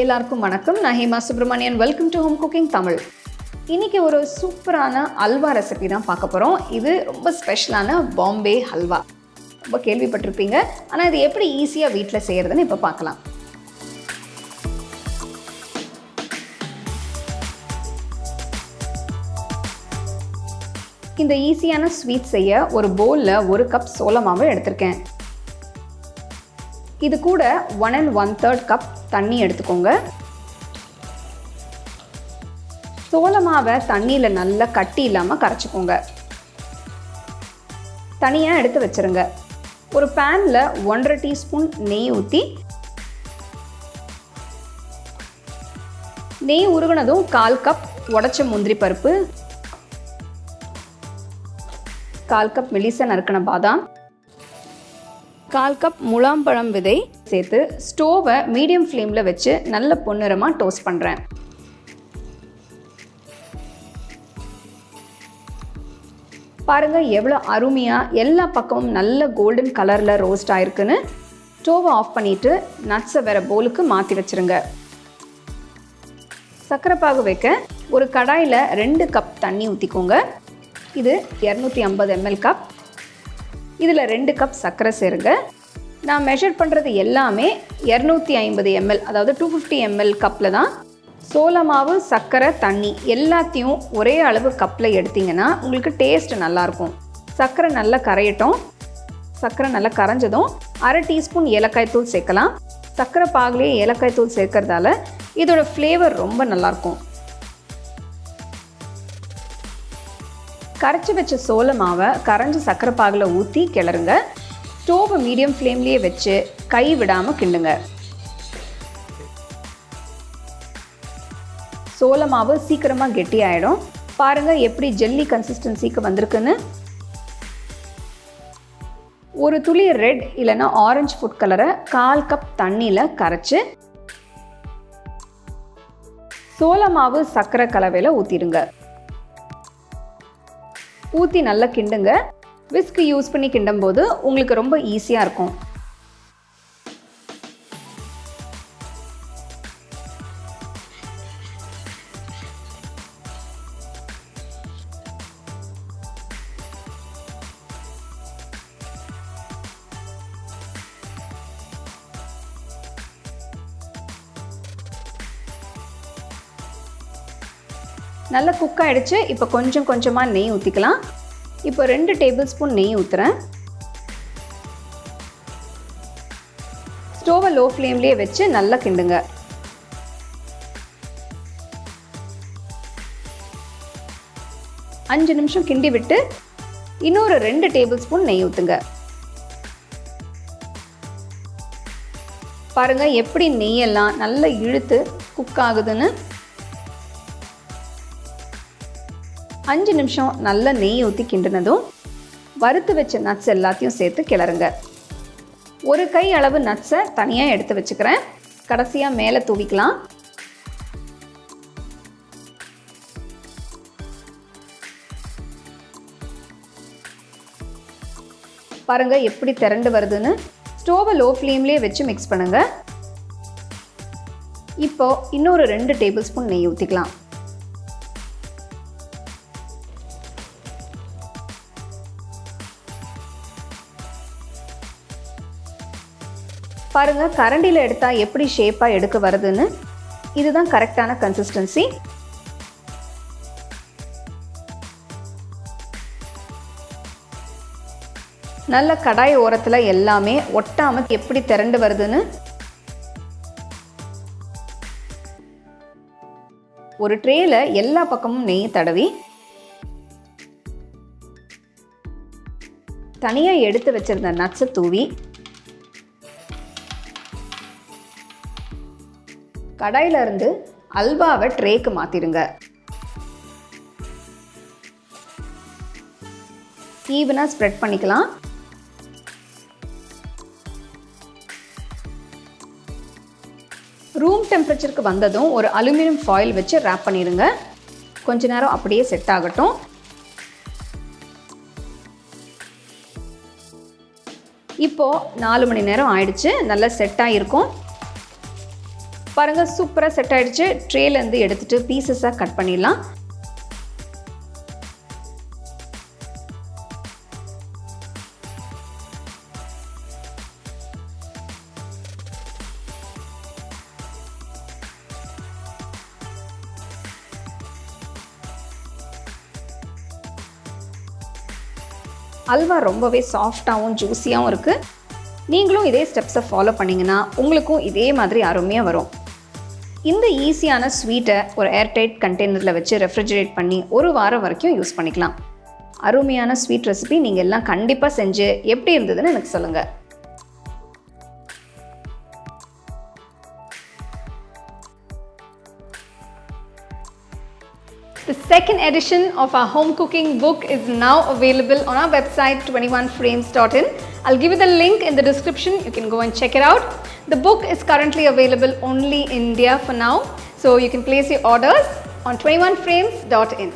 எல்லாருக்கும் வணக்கம். நான் Hema Subramanian. Welcome to home cooking Tamil. இன்றைக்கி ஒரு சூப்பரான அல்வா ரெசிபி தான் பார்க்க போகிறோம். இது ரொம்ப ஸ்பெஷலான பாம்பே ஹல்வா. ரொம்ப கேள்விப்பட்டிருப்பீங்க. ஆனால் இது எப்படி ஈஸியாக வீட்டில் செய்கிறதுன்னு இப்போ பார்க்கலாம். இந்த ஈஸியான ஸ்வீட் செய்ய ஒரு பவுலில் 1 கப் சோள மாவு எடுத்திருக்கேன். இது கூட 1 1/3 கப் தண்ணி எடுத்துக்கோங்க. சோள மாவை தண்ணியில் நல்லா கட்டி இல்லாமல் கரைச்சிக்கோங்க. தனியாக எடுத்து வச்சுருங்க. ஒரு பேனில் 1.5 டீஸ்பூன் நெய் ஊற்றி, நெய் உருகுனதும் 1/4 கப் உடைச்ச முந்திரி பருப்பு, 1/4 கப் மெலிசா நறுக்கின பாதாம், 1/4 கப் முலாம்பழம் விதை சேர்த்து ஸ்டோவை மீடியம் ஃப்ளேமில் வச்சு நல்ல பொன்னிறமாக டோஸ்ட் பண்ணுறேன். பாருங்கள் எவ்வளோ அருமையாக எல்லா பக்கமும் நல்ல கோல்டன் கலரில் ரோஸ்ட் ஆகிருக்குன்னு. ஸ்டோவை ஆஃப் பண்ணிவிட்டு நட்ஸை வேறு பவுலுக்கு மாற்றி வச்சுருங்க. சர்க்கரை பாகு வைக்க ஒரு கடாயில் 2 கப் தண்ணி ஊற்றிக்கோங்க. இது 250 ml கப். இதில் 2 கப் சர்க்கரை சேருங்க. நான் மெஷர் பண்ணுறது எல்லாமே 250 ml, அதாவது 250 ml கப்பில் தான். சோள மாவு, சர்க்கரை, தண்ணி எல்லாத்தையும் ஒரே அளவு கப்பில் எடுத்திங்கன்னா உங்களுக்கு டேஸ்ட் நல்லாயிருக்கும். சர்க்கரை நல்லா கரையட்டும். சர்க்கரை நல்லா கரைஞ்சதும் 1/2 டீஸ்பூன் ஏலக்காய் தூள் சேர்க்கலாம். சர்க்கரை பாகுலேயே ஏலக்காய் தூள் சேர்க்கறதால இதோட ஃப்ளேவர் ரொம்ப நல்லாயிருக்கும். கரைச்சி வச்ச சோள மாவை கரைஞ்சி சர்க்கரை பாகில் ஊற்றி கிளறுங்க. ஸ்டோவை மீடியம் ஃப்ளேம்லேயே வச்சு கை விடாமல் கிண்டுங்க. சோள மாவு சீக்கிரமாக கெட்டி ஆகிடும். பாருங்கள் எப்படி ஜெல்லி கன்சிஸ்டன்சிக்கு வந்திருக்குன்னு. ஒரு துளி ரெட் இல்லைன்னா ஆரஞ்சு ஃபுட் கலரை 1/4 கப் தண்ணியில் கரைச்சி சோள மாவு சர்க்கரை கலவையில் ஊற்றிடுங்க. ஊற்றி நல்லா கிண்டுங்க. விஸ்க் யூஸ் பண்ணி கிண்டும் போது உங்களுக்கு ரொம்ப ஈஸியாக இருக்கும். நல்லா குக் ஆகிடுச்சு. இப்போ கொஞ்சம் கொஞ்சமாக நெய் ஊற்றிக்கலாம். இப்போ 2 டேபிள் ஸ்பூன் நெய் ஊற்றுறேன். ஸ்டோவை லோ ஃப்ளேம்லேயே வச்சு நல்லா கிண்டுங்க. அஞ்சு நிமிஷம் கிண்டி விட்டு இன்னொரு 2 டேபிள் ஸ்பூன் நெய் ஊற்றுங்க. பாருங்கள் எப்படி நெய்யெல்லாம் நல்லா இழுத்து குக் ஆகுதுன்னு. 5 நிமிஷம் நல்ல நெய் ஊற்றி கிண்டினதும் வறுத்து வச்ச நட்ஸ் எல்லாத்தையும் சேர்த்து கிளறுங்க. ஒரு கை அளவு நட்ஸை தனியாக எடுத்து வச்சுக்கிறேன். கடைசியாக மேலே தூவிக்கலாம். பாருங்கள் எப்படி திரண்டு வருதுன்னு. ஸ்டோவை லோ ஃப்ளேம்லேயே வச்சு மிக்ஸ் பண்ணுங்க. இப்போ இன்னொரு 2 டேபிள் ஸ்பூன் நெய் ஊற்றிக்கலாம். பாருங்கள் கரண்டியில் எடுத்தால் எப்படி ஷேப்பாக எடுக்க வருதுன்னு. இதுதான் கரெக்டான கன்சிஸ்டன்சி. நல்ல கடாய் ஓரத்தில் எல்லாமே ஒட்டாமல் எப்படி திரண்டு வருதுன்னு. ஒரு ட்ரேயில் எல்லா பக்கமும் நெய் தடவி தனியாக எடுத்து வச்சிருந்த நட்ஸை தூவி கடாயில இருந்து அல்வாவை ட்ரேக்கு மாற்றிடுங்க. ஈவனாக ஸ்ப்ரெட் பண்ணிக்கலாம். ரூம் டெம்பரேச்சருக்கு வந்ததும் ஒரு அலுமினியம் ஃபாயில் வச்சு ரேப் பண்ணிடுங்க. கொஞ்ச நேரம் அப்படியே செட் ஆகட்டும். இப்போது 4 மணி நேரம் ஆயிடுச்சு. நல்லா செட் ஆகிருக்கும். பாருங்கள் சூப்பராக செட் ஆகிடுச்சு. ட்ரேலேருந்து எடுத்துகிட்டு பீசஸாக கட் பண்ணிடலாம். அல்வா ரொம்பவே சாஃப்டாகவும் ஜூஸியாகவும் இருக்குது. நீங்களும் இதே ஸ்டெப்ஸை ஃபாலோ பண்ணிங்கன்னா உங்களுக்கும் இதே மாதிரி அருமையாக வரும். இந்த ஈஸியான ஸ்வீட்டை ஒரு ஏர்டைட் கண்டெய்னரில் வச்சு ரெஃப்ரிஜரேட் பண்ணி ஒரு வாரம் வரைக்கும் யூஸ் பண்ணிக்கலாம். அருமையான ஸ்வீட் ரெசிபி நீங்கள் எல்லாம் கண்டிப்பாக செஞ்சு எப்படி இருந்ததுன்னு எனக்கு சொல்லுங்கள். The second edition of our home cooking book is now available on our website 21frames.in. I'll give you the link in the description. You can go and check it out. The book is currently available only in India for now, so you can place your orders on 21frames.in.